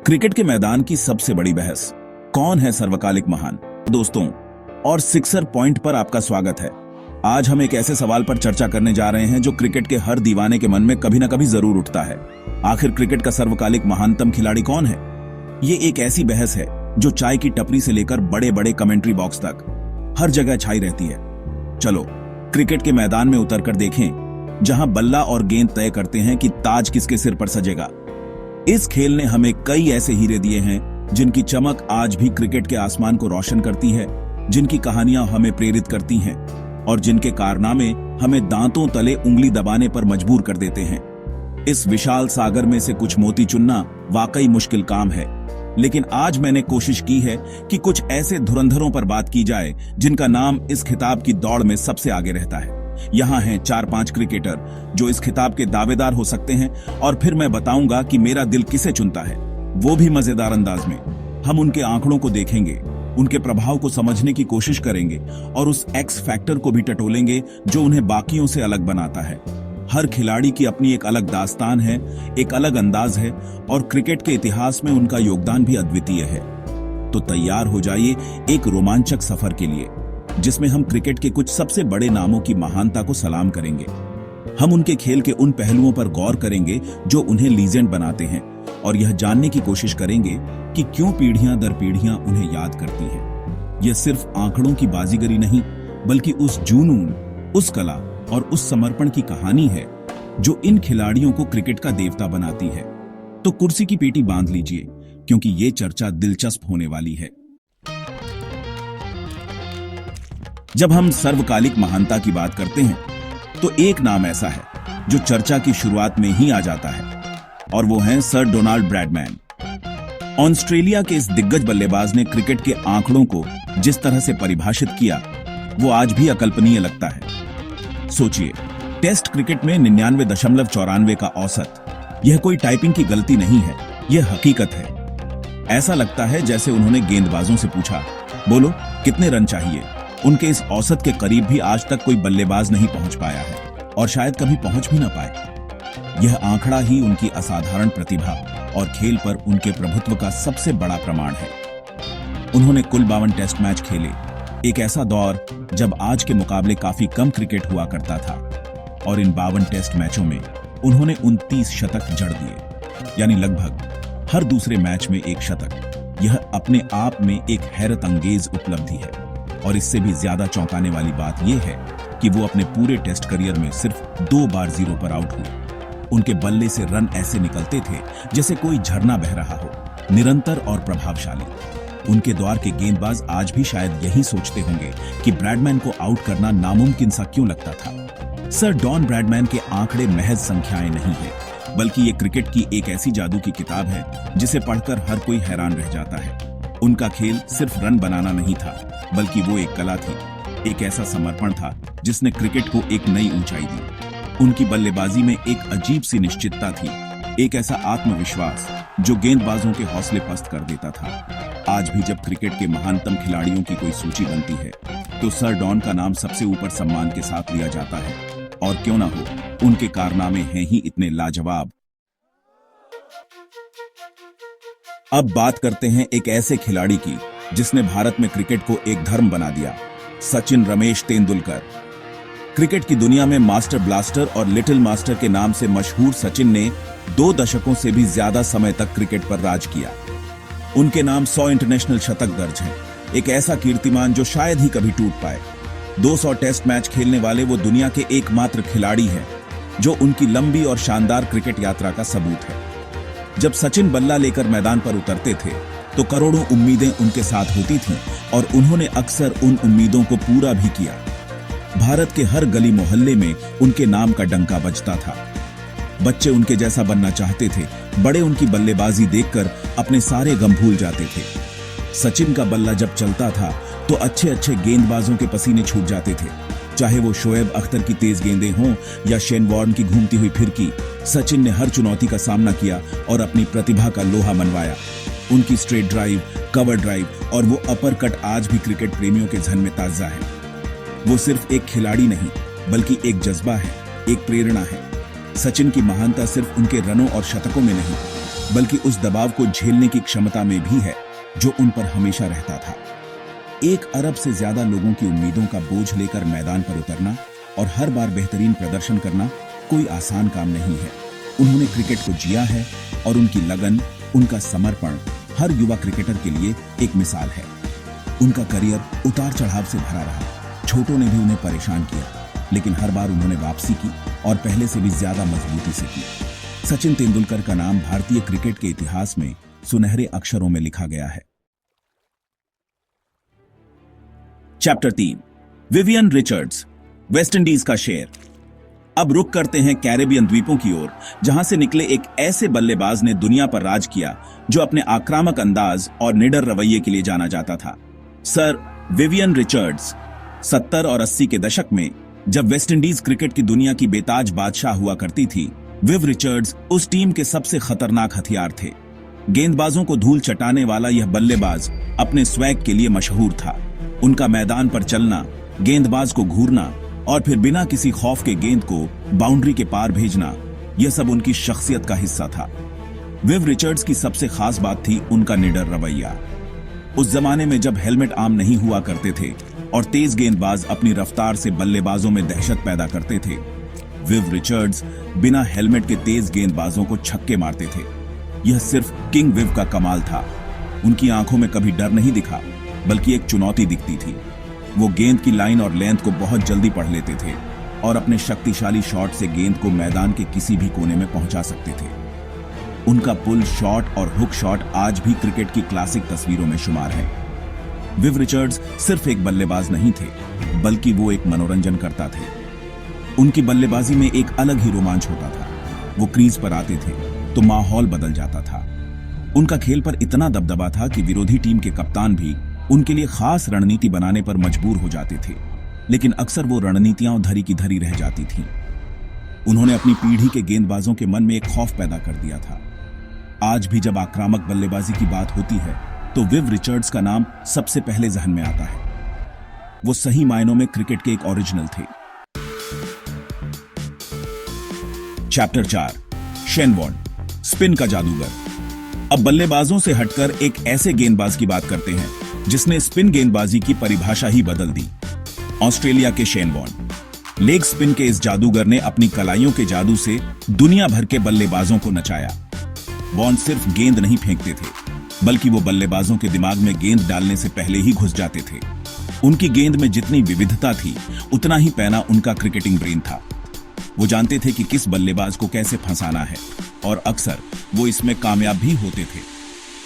Cricket के मैदान की सबसे बड़ी बहस, कौन है सर्वकालिक महान। दोस्तों, और सिक्सर पॉइंट पर आपका स्वागत है। आज हम एक ऐसे सवाल पर चर्चा करने जा रहे हैं जो क्रिकेट के हर दीवाने के मन में कभी ना कभी जरूर उठता है। आखिर क्रिकेट का सर्वकालिक महानतम खिलाड़ी कौन है? ये एक ऐसी बहस है जो चाय की टपरी से लेकर बड़े बड़े कमेंट्री बॉक्स तक हर जगह छाई रहती है। चलो क्रिकेट के मैदान में उतरकर देखें, जहां बल्ला और गेंद तय करते हैं कि ताज किसके सिर पर सजेगा। इस खेल ने हमें कई ऐसे हीरे दिए हैं जिनकी चमक आज भी क्रिकेट के आसमान को रोशन करती है, जिनकी कहानियां हमें प्रेरित करती हैं और जिनके कारनामे हमें दांतों तले उंगली दबाने पर मजबूर कर देते हैं। इस विशाल सागर में से कुछ मोती चुनना वाकई मुश्किल काम है, लेकिन आज मैंने कोशिश की है कि कुछ ऐसे धुरंधरों पर बात की जाए जिनका नाम इस खिताब की दौड़ में सबसे आगे रहता है। यहाँ हैं 4-5 क्रिकेटर जो इस खिताब के दावेदार हो सकते हैं, और फिर मैं बताऊंगा कि मेरा दिल किसे चुनता है, वो भी मजेदार अंदाज में। हम उनके आंकड़ों को देखेंगे, उनके प्रभाव को समझने की कोशिश करेंगे और उस एक्स फैक्टर को भी टटोलेंगे जो उन्हें बाकियों से अलग बनाता है। हर खिलाड़ी की अपनी एक अलग दास्तान है, एक अलग अंदाज है, और क्रिकेट के इतिहास में उनका योगदान भी अद्वितीय है। तो तैयार हो जाइए एक रोमांचक सफर के लिए, जिसमें हम क्रिकेट के कुछ सबसे बड़े नामों की महानता को सलाम करेंगे। हम उनके खेल के उन पहलुओं पर गौर करेंगे जो उन्हें लीजेंड बनाते हैं, और यह जानने की कोशिश करेंगे कि क्यों पीढ़ियां दर पीढ़ियां उन्हें याद करती हैं। यह सिर्फ आंकड़ों की बाजीगरी नहीं, बल्कि उस जुनून, उस कला और उस समर्पण की कहानी है जो इन खिलाड़ियों को क्रिकेट का देवता बनाती है। तो कुर्सी की पेटी बांध लीजिए, क्योंकि ये चर्चा दिलचस्प होने वाली है। जब हम सर्वकालिक महानता की बात करते हैं तो एक नाम ऐसा है जो चर्चा की शुरुआत में ही आ जाता है, और वो है सर डोनाल्ड ब्रैडमैन। ऑस्ट्रेलिया के इस दिग्गज बल्लेबाज ने क्रिकेट के आंकड़ों को जिस तरह से परिभाषित किया, वो आज भी अकल्पनीय लगता है। सोचिए, टेस्ट क्रिकेट में 99.94 का औसत। यह कोई टाइपिंग की गलती नहीं है, यह हकीकत है। ऐसा लगता है जैसे उन्होंने गेंदबाजों से पूछा, बोलो कितने रन चाहिए। उनके इस औसत के करीब भी आज तक कोई बल्लेबाज नहीं पहुंच पाया है, और शायद कभी पहुंच भी ना पाए। यह आंकड़ा ही उनकी असाधारण प्रतिभा और खेल पर उनके प्रभुत्व का सबसे बड़ा प्रमाण है। उन्होंने कुल 52 टेस्ट मैच खेले, एक ऐसा दौर जब आज के मुकाबले काफी कम क्रिकेट हुआ करता था, और इन 52 टेस्ट मैचों में उन्होंने 29 शतक जड़ दिए, यानी लगभग हर दूसरे मैच में एक शतक। यह अपने आप में एक हैरत अंगेज उपलब्धि है, और इससे भी ज्यादा चौंकाने वाली बात यह है कि वो अपने पूरे टेस्ट करियर में सिर्फ 2 बार 0 पर आउट हुए। उनके बल्ले से रन ऐसे निकलते थे जैसे कोई झरना बह रहा हो, निरंतर और प्रभावशाली। उनके दौर के गेंदबाज आज भी शायद यही सोचते होंगे कि ब्रैडमैन को आउट करना नामुमकिन सा क्यों लगता था। सर डॉन ब्रैडमैन के आंकड़े महज संख्याएं नहीं है, बल्कि ये क्रिकेट की एक ऐसी जादू की किताब है जिसे पढ़कर हर कोई हैरान रह जाता है। उनका खेल सिर्फ रन बनाना नहीं था, बल्कि वो एक कला थी, एक ऐसा समर्पण था जिसने क्रिकेट को एक नई ऊंचाई दी। उनकी बल्लेबाजी में एक अजीब सी निश्चितता थी, एक ऐसा आत्मविश्वास जो गेंदबाजों के हौसले पस्त कर देता था। आज भी जब क्रिकेट के महानतम खिलाड़ियों की कोई सूची बनती है तो सर डॉन का नाम सबसे ऊपर सम्मान के साथ लिया जाता है, और क्यों ना हो, उनके कारनामे हैं ही इतने लाजवाब। अब बात करते हैं एक ऐसे खिलाड़ी की जिसने भारत में क्रिकेट को एक धर्म बना दिया, सचिन रमेश तेंदुलकर। क्रिकेट की दुनिया में मास्टर ब्लास्टर और लिटिल मास्टर के नाम से मशहूर सचिन ने 2 दशकों से भी ज्यादा समय तक क्रिकेट पर राज किया। उनके नाम 100 इंटरनेशनल शतक दर्ज हैं, एक ऐसा कीर्तिमान जो शायद ही कभी टूट पाए। 200 टेस्ट मैच खेलने वाले वो दुनिया के एकमात्र खिलाड़ी हैं जो उनकी लंबी और शानदार क्रिकेट यात्रा का सबूत है। जब सचिन बल्ला लेकर मैदान पर उतरते थे तो करोड़ों उम्मीदें उनके साथ होती थीं, और उन्होंने अक्सर उन उम्मीदों को पूरा भी किया। भारत के हर गली मोहल्ले में उनके नाम का डंका बजता था। बच्चे उनके जैसा बनना चाहते थे, बड़े उनकी बल्लेबाजी देखकर अपने सारे गम भूल जाते थे। सचिन का बल्ला जब चलता था तो अच्छे अच्छे गेंदबाजों के पसीने छूट जाते थे, चाहे वो शोएब अख्तर की तेज गेंदें हों या शेन वॉर्न की घूमती हुई फिरकी। सचिन ने हर चुनौती का सामना किया और अपनी प्रतिभा का लोहा मनवाया। उनकी स्ट्रेट ड्राइव, कवर ड्राइव और वो अपर कट आज भी क्रिकेट प्रेमियों के जहन में ताजा है। वो सिर्फ एक खिलाड़ी नहीं, बल्कि एक जज्बा है, एक प्रेरणा है। सचिन की महानता सिर्फ उनके रनों और शतकों में नहीं, बल्कि उस दबाव को झेलने की क्षमता में भी है जो उन पर हमेशा रहता था। 1 अरब से ज्यादा लोगों की उम्मीदों का बोझ लेकर मैदान पर उतरना और हर बार बेहतरीन प्रदर्शन करना कोई आसान काम नहीं है। उन्होंने क्रिकेट को जिया है और उनकी लगन, उनका समर्पण हर युवा क्रिकेटर के लिए एक मिसाल है। उनका करियर उतार चढ़ाव से भरा रहा। छोटों ने भी उन्हें परेशान किया, लेकिन हर बार उन्होंने वापसी की और पहले से भी ज्यादा मजबूती से की। सचिन तेंदुलकर का नाम भारतीय क्रिकेट के इतिहास में सुनहरे अक्षरों में लिखा गया है। चैप्टर 3, विवियन रिचर्ड्स, वेस्टइंडीज का शेर। अब रुक करते हैं कैरेबियन द्वीपों की ओर, जहां से निकले एक ऐसे बल्लेबाज ने दुनिया पर राज किया जो अपने आक्रामक अंदाज और निडर रवैये के लिए जाना जाता था। Sir Vivian Richards. 70 और 80 के दशक में जब वेस्टइंडीज क्रिकेट की दुनिया की बेताज बादशाह हुआ करती थी, विव रिचर्ड्स उस टीम के सबसे खतरनाक हथियार थे। गेंदबाजों को धूल चटाने वाला यह बल्लेबाज अपने स्वैग के लिए मशहूर था। उनका मैदान पर चलना, गेंदबाज को घूरना और फिर बिना किसी खौफ के गेंद को बाउंड्री के पार भेजना, यह सब उनकी शख्सियत का हिस्सा था। विव रिचर्ड्स की सबसे खास बात थी उनका निडर रवैया। उस जमाने में जब हेलमेट आम नहीं हुआ करते थे और तेज गेंदबाज अपनी रफ्तार से बल्लेबाजों में दहशत पैदा करते थे, विव रिचर्ड्स बिना हेलमेट के तेज गेंदबाजों को छक्के मारते थे। यह सिर्फ किंग विव का कमाल था। उनकी आंखों में कभी डर नहीं दिखा, बल्कि एक चुनौती दिखती थी। वो गेंद की लाइन और लेंथ को बहुत जल्दी पढ़ लेते थे और अपने शक्तिशाली शॉट से गेंद को मैदान के किसी भी कोने में पहुंचा सकते थे। उनका पुल शॉट और हुक शॉट आज भी क्रिकेट की क्लासिक तस्वीरों में शुमार है। विव रिचर्ड्स सिर्फ एक बल्लेबाज नहीं थे, बल्कि वो एक मनोरंजन करता थे। उनकी बल्लेबाजी में एक अलग ही रोमांच होता था। वो क्रीज पर आते थे तो माहौल बदल जाता था। उनका खेल पर इतना दबदबा था कि विरोधी टीम के कप्तान भी उनके लिए खास रणनीति बनाने पर मजबूर हो जाते थे, लेकिन अक्सर वो रणनीतियां धरी की धरी रह जाती थीं। उन्होंने अपनी पीढ़ी के गेंदबाजों के मन में एक खौफ पैदा कर दिया था। आज भी जब आक्रामक बल्लेबाजी की बात होती है तो विव रिचर्ड्स का नाम सबसे पहले जहन में आता है। वो सही मायनों में क्रिकेट के एक ओरिजिनल थे। चैप्टर 4, शेन वॉर्न, स्पिन का जादूगर। अब बल्लेबाजों से हटकर एक ऐसे गेंदबाज की बात करते हैं जिसने स्पिन गेंदबाजी की परिभाषा ही बदल दी। ऑस्ट्रेलिया के शेन वॉर्न। लेग स्पिन के इस जादूगर ने अपनी कलाइयों के जादू से दुनिया भर के बल्लेबाजों को नचाया। वॉर्न सिर्फ गेंद नहीं फेंकते थे, बल्कि वो बल्लेबाजों के दिमाग में गेंद डालने से पहले ही घुस जाते थे। उनकी गेंद में जितनी विविधता थी, उतना ही पैना उनका क्रिकेटिंग ब्रेन था। वो जानते थे कि किस बल्लेबाज को कैसे फंसाना है और अक्सर वो इसमें कामयाब भी होते थे।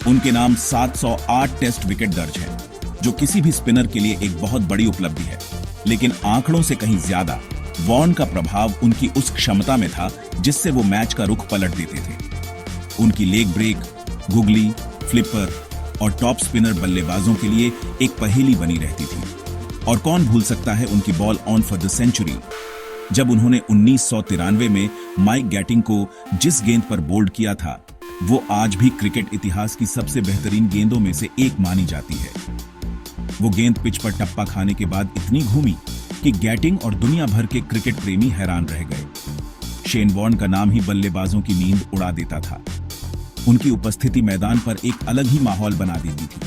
उनके नाम 708 टेस्ट विकेट दर्ज है, जो किसी भी स्पिनर के लिए एक बहुत बड़ी उपलब्धि है। लेकिन आंकड़ों से कहीं ज्यादा वॉर्न का प्रभाव उनकी उस क्षमता में था जिससे वो मैच का रुख पलट देते थे। उनकी लेग ब्रेक, गुगली, फ्लिपर और टॉप स्पिनर बल्लेबाजों के लिए एक पहेली बनी रहती थी। और कौन भूल सकता है उनकी ball on for the century, जब उन्होंने 1993 में माइक गैटिंग को जिस गेंद पर बोल्ड किया था, वो आज भी क्रिकेट इतिहास की सबसे बेहतरीन गेंदों में से एक मानी जाती है। वो गेंद पिच पर टप्पा खाने के बाद इतनी घूमी कि गैटिंग और दुनिया भर के क्रिकेट प्रेमी हैरान रह गए। शेन वॉर्न का नाम ही बल्लेबाजों की नींद उड़ा देता था। उनकी उपस्थिति मैदान पर एक अलग ही माहौल बना देती थी।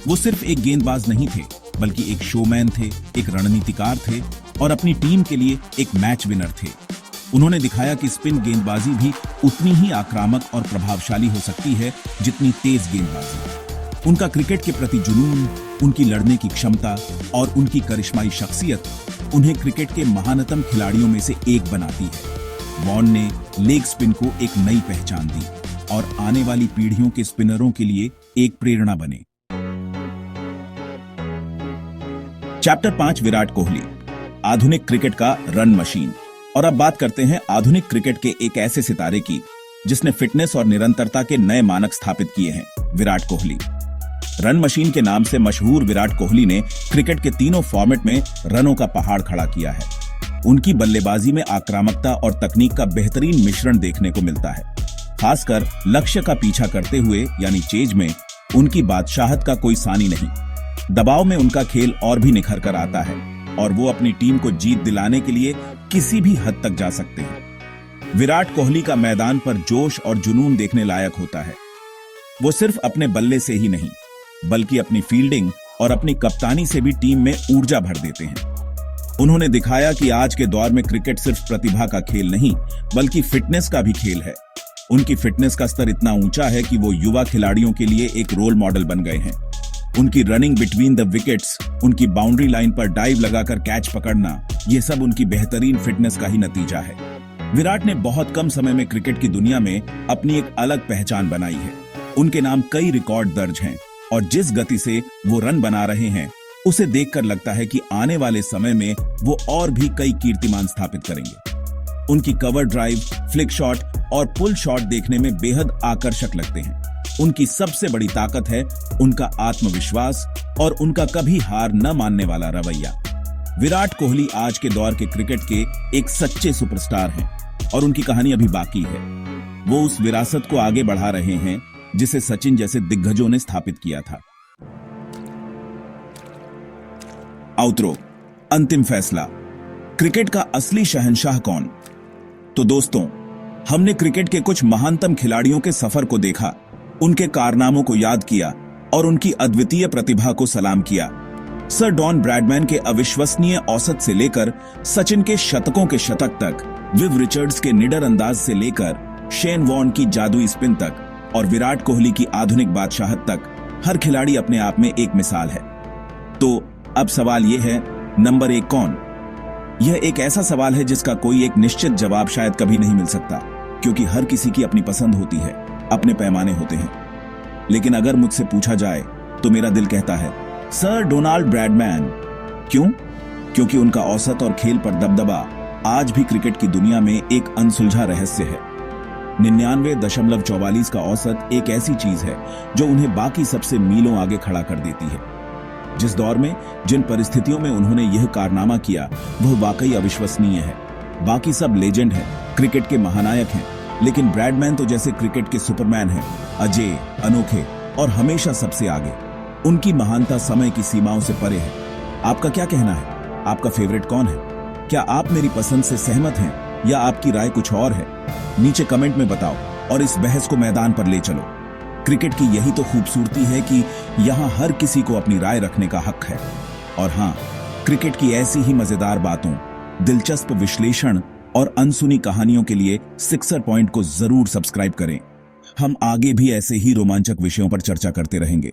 वो सिर्फ एक गेंदबाज नहीं थे, बल्कि एक शोमैन थे, एक रणनीतिकार थे और अपनी टीम के लिए एक मैच विनर थे। उन्होंने दिखाया कि स्पिन गेंदबाजी भी उतनी ही आक्रामक और प्रभावशाली हो सकती है जितनी तेज गेंदबाजी। उनका क्रिकेट के प्रति जुनून, उनकी लड़ने की क्षमता और उनकी करिश्माई शख्सियत उन्हें क्रिकेट के महानतम खिलाड़ियों में से एक बनाती है। वॉर्न ने लेग स्पिन को एक नई पहचान दी और आने वाली पीढ़ियों के स्पिनरों के लिए एक प्रेरणा बने। चैप्टर 5, विराट कोहली, आधुनिक क्रिकेट का रन मशीन। और अब बात करते हैं आधुनिक क्रिकेट के एक ऐसे सितारे की जिसने फिटनेस और निरंतरता के नए मानक स्थापित किए हैं, विराट कोहली। रन मशीन के नाम से मशहूर विराट कोहली ने क्रिकेट के तीनों फॉर्मेट में रनों का पहाड़ खड़ा किया है। उनकी बल्लेबाजी में आक्रामकता और तकनीक का बेहतरीन मिश्रण देखने को मिलता है। खासकर लक्ष्य का पीछा करते हुए यानी चेज में उनकी बादशाहत का कोई सानी नहीं। दबाव में उनका खेल और भी निखर कर आता है और वो अपनी टीम को जीत दिलाने के लिए किसी भी हद तक जा सकते हैं। विराट कोहली का मैदान पर जोश और जुनून देखने लायक होता है। वो सिर्फ अपने बल्ले से ही नहीं, बल्कि अपनी फील्डिंग और अपनी कप्तानी से भी टीम में ऊर्जा भर देते हैं। उन्होंने दिखाया कि आज के दौर में क्रिकेट सिर्फ प्रतिभा का खेल नहीं, बल्कि फिटनेस का भी खेल है। उनकी फिटनेस का स्तर इतना ऊंचा है कि वो युवा खिलाड़ियों के लिए एक रोल मॉडल बन गए हैं। उनकी रनिंग बिटवीन द विकेट्स, उनकी बाउंड्री लाइन पर डाइव लगाकर कैच पकड़ना, ये सब उनकी बेहतरीन फिटनेस का ही नतीजा है। विराट ने बहुत कम समय में क्रिकेट की दुनिया में अपनी एक अलग पहचान बनाई है। उनके नाम कई रिकॉर्ड दर्ज हैं और जिस गति से वो रन बना रहे हैं, उसे देखकर लगता है कि आने वाले समय में वो और भी कई कीर्तिमान स्थापित करेंगे। उनकी कवर ड्राइव, फ्लिक शॉट और पुल शॉट देखने में बेहद आकर्षक लगते हैं। उनकी सबसे बड़ी ताकत है उनका आत्मविश्वास और उनका कभी हार न मानने वाला रवैया। विराट कोहली आज के दौर के क्रिकेट के एक सच्चे सुपरस्टार हैं और उनकी कहानी अभी बाकी है। वो उस विरासत को आगे बढ़ा रहे हैं जिसे सचिन जैसे दिग्गजों ने स्थापित किया था। आउटरो, अंतिम फैसला, क्रिकेट का असली शहंशाह कौन? तो दोस्तों, हमने क्रिकेट के कुछ महानतम खिलाड़ियों के सफर को देखा, उनके कारनामों को याद किया और उनकी अद्वितीय प्रतिभा को सलाम किया। सर डॉन ब्रैडमैन के अविश्वसनीय औसत से लेकर सचिन के शतकों के शतक तक, विव रिचर्ड्स के निडर अंदाज से लेकर शेन वॉर्न की जादुई स्पिन तक और विराट कोहली की आधुनिक बादशाहत तक, हर खिलाड़ी अपने आप में एक मिसाल है। तो अब सवाल यह है, नंबर 1 कौन? यह एक ऐसा सवाल है जिसका कोई एक निश्चित जवाब शायद कभी नहीं मिल सकता, क्योंकि हर किसी की अपनी पसंद होती है, अपने पैमाने होते हैं। लेकिन अगर मुझसे पूछा जाए तो मेरा दिल कहता है सर डोनाल्ड ब्रैडमैन। क्यों? क्योंकि उनका औसत और खेल पर दबदबा आज भी क्रिकेट की दुनिया में एक अनसुलझा रहस्य है। 99.44 का औसत एक ऐसी चीज है जो उन्हें बाकी सबसे मीलों आगे खड़ा कर देती है। जिस दौर में, जिन परिस्थितियों में उन्होंने यह कारनामा किया, वह वाकई अविश्वसनीय है। बाकी सब लेजेंड हैं, क्रिकेट के महानायक हैं, लेकिन ब्रैडमैन तो जैसे क्रिकेट के सुपरमैन हैं, अजय, अनोखे और हमेशा सबसे आगे। उनकी महानता समय की सीमाओं से परे है। आपका क्या कहना है? आपका फेवरेट कौन है? क्या आप मेरी पसंद से सहमत हैं या आपकी राय कुछ और है? नीचे कमेंट में बताओ और इस बहस को मैदान पर ले चलो। क्रिकेट की यही तो खूबसूरती है कि यहाँ हर किसी को अपनी राय रखने का हक है। और हाँ, क्रिकेट की ऐसी ही मजेदार बातों, दिलचस्प विश्लेषण और अनसुनी कहानियों के लिए सिक्सर पॉइंट को जरूर सब्सक्राइब करें। हम आगे भी ऐसे ही रोमांचक विषयों पर चर्चा करते रहेंगे।